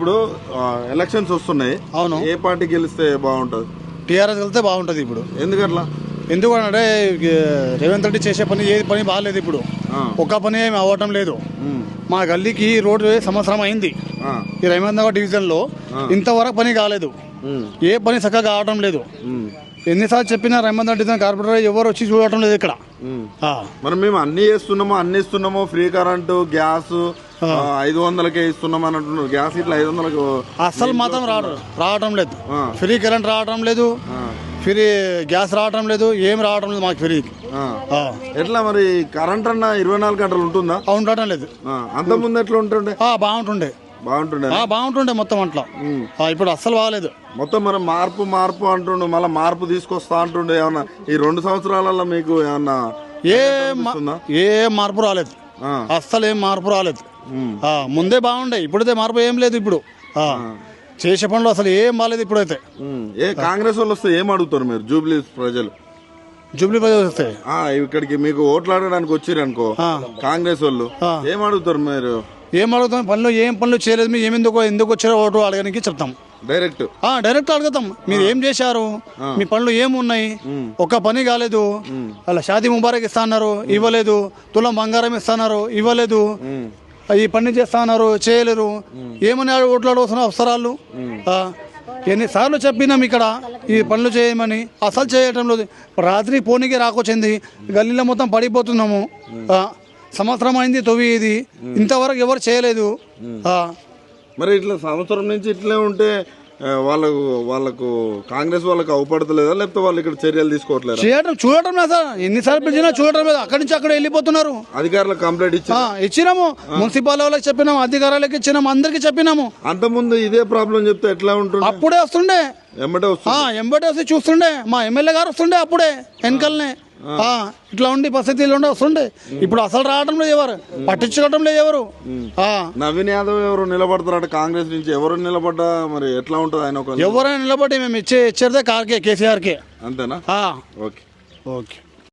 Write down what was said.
ఇప్పుడు ఎలక్షన్స్ వస్తున్నాయి. అవును. ఏ పార్టీ గెలిస్తే బాగుంటది? టీఆర్ఎస్ వెళ్తే బాగుంటుంది ఇప్పుడు. ఎందుకట్లా? ఎందుకంటే రేవంత్ రెడ్డి చేసే పని ఏది పని బాగాలేదు ఇప్పుడు. ఒక్క పని ఏమి అవ్వటం లేదు. మా గల్లీకి రోడ్డు సంవత్సరం అయింది. ఈ రేవంత్ నగర్ డివిజన్లో ఇంతవరకు పని కాలేదు. ఏ పని చక్కగా కావటం లేదు. ఎన్నిసార్లు చెప్పినా రేవంత్ రెడ్డి కార్పొరేటర్ ఎవరు వచ్చి చూడటం లేదు ఇక్కడ. మరి మేము అన్ని ఇస్తున్నాము ఫ్రీ కరెంటు, గ్యాస్ 500కే ఇస్తున్నాం అని అంటున్నారు. గ్యాస్ ఇట్లా 500కు అస్సలు మాత్రం రావటం లేదు. ఫ్రీ కరెంట్ రావటం లేదు, ఫ్రీ గ్యాస్ రావటం లేదు, ఏం రావటం లేదు మాకు ఫ్రీ. ఎట్లా మరి కరెంట్ అన్న 24 గంటలు ఉంటుందా? ఉండటం లేదు. అంత ముందు ఎట్లా ఉంటుండే? బాగుంటుండే మొత్తం అట్లా. ఇప్పుడు అస్సలు బాగాలేదు మొత్తం. మరి మార్పు అంటుండే, మళ్ళీ మార్పు తీసుకొస్తా అంటుండే. ఏమన్నా ఈ 2 సంవత్సరాలలో మీకు ఏమన్నా ఏ మార్పు రాలేదు? అస్సలు ఏం మార్పు రాలేదు. ముందే బాగుండే, ఇప్పుడైతే మార్పు ఏం లేదు. ఇప్పుడు చేసే పనులు అసలు ఏం బాగాలేదు ఇప్పుడైతే. కాంగ్రెస్ వాళ్ళు వస్తే ఏం అడుగుతారు మీరు? జూబ్లీ ప్రజలు వస్తే ఇక్కడికి మీకు ఓట్లాడడానికి వచ్చారు అనుకో, కాంగ్రెస్ వాళ్ళు ఏం అడుగుతారు మీరు? ఏం అడుగుతాం? ఏం పనులు చేయలేదు, మీరు ఎందుకు వచ్చారో ఓటు అడగడానికి చెప్తాం. డైరెక్ట్ అడుగుతాం, మీరు ఏం చేశారు, మీ పనులు ఏమున్నాయి, ఒక్క పని కాలేదు. అలా షాదీ ముబారక్ ఇస్తా అన్నారు, ఇవ్వలేదు. తులం బంగారం ఇస్తున్నారు, ఇవ్వలేదు. ఈ పని చేస్తా అన్నారు, చేయలేరు. ఏమని ఓట్లు అడుగుతున్నారు అవసరాలు? ఎన్నిసార్లు చెప్పినాం ఇక్కడ ఈ పనులు చేయమని, అసలు చేయటం లేదు. రాత్రి పోనీకి రాకొచ్చింది, గల్లీలో మొత్తం పడిపోతున్నాము. సంవత్సరం అయింది తొవ్వి, ఇది ఇంతవరకు ఎవరు చేయలేదు. మరి ఇట్లా సంవత్సరం నుంచి ఇట్లే ఉంటే వాళ్ళకు కాంగ్రెస్ వాళ్ళకి అవపడతలేదా, లేకపోతే వాళ్ళు ఇక్కడ చర్యలు తీసుకోవట్లేదు? చూడటం లేదు సార్, ఎన్నిసార్లు పిలిచినా చూడటం లేదు. అక్కడి నుంచి అక్కడ వెళ్ళిపోతున్నారు. అధికారులకు కంప్లైంట్ ఇచ్చినాము, మున్సిపల్ వాళ్ళకి చెప్పినాము, అధికారులకు ఇచ్చినాము, అందరికి చెప్పినాము. అంత ముందు ఇదే ప్రాబ్లం చెప్తే ఎట్లా ఉంటుంది? అప్పుడే వస్తుండే, ఎంబటే వచ్చి చూస్తుండే. మా ఎమ్మెల్యే గారు వస్తుండే అప్పుడే వెనకల్నే. ఇట్లా ఉండి పరిస్థితులు ఉండే వస్తుండే. ఇప్పుడు అసలు రావడం లేదు, ఎవరు పట్టించుకోవడం లేదు ఎవరు. నవీన్ యాదవ్ ఎవరు నిలబడతారట కాంగ్రెస్ నుంచి? ఎవరు నిలబడ్డా మరి ఎట్లా ఉంటుంది ఆయన? ఎవరైనా నిలబడి మేము ఇచ్చేదే కేసీఆర్ కే. అంతేనా? ఓకే.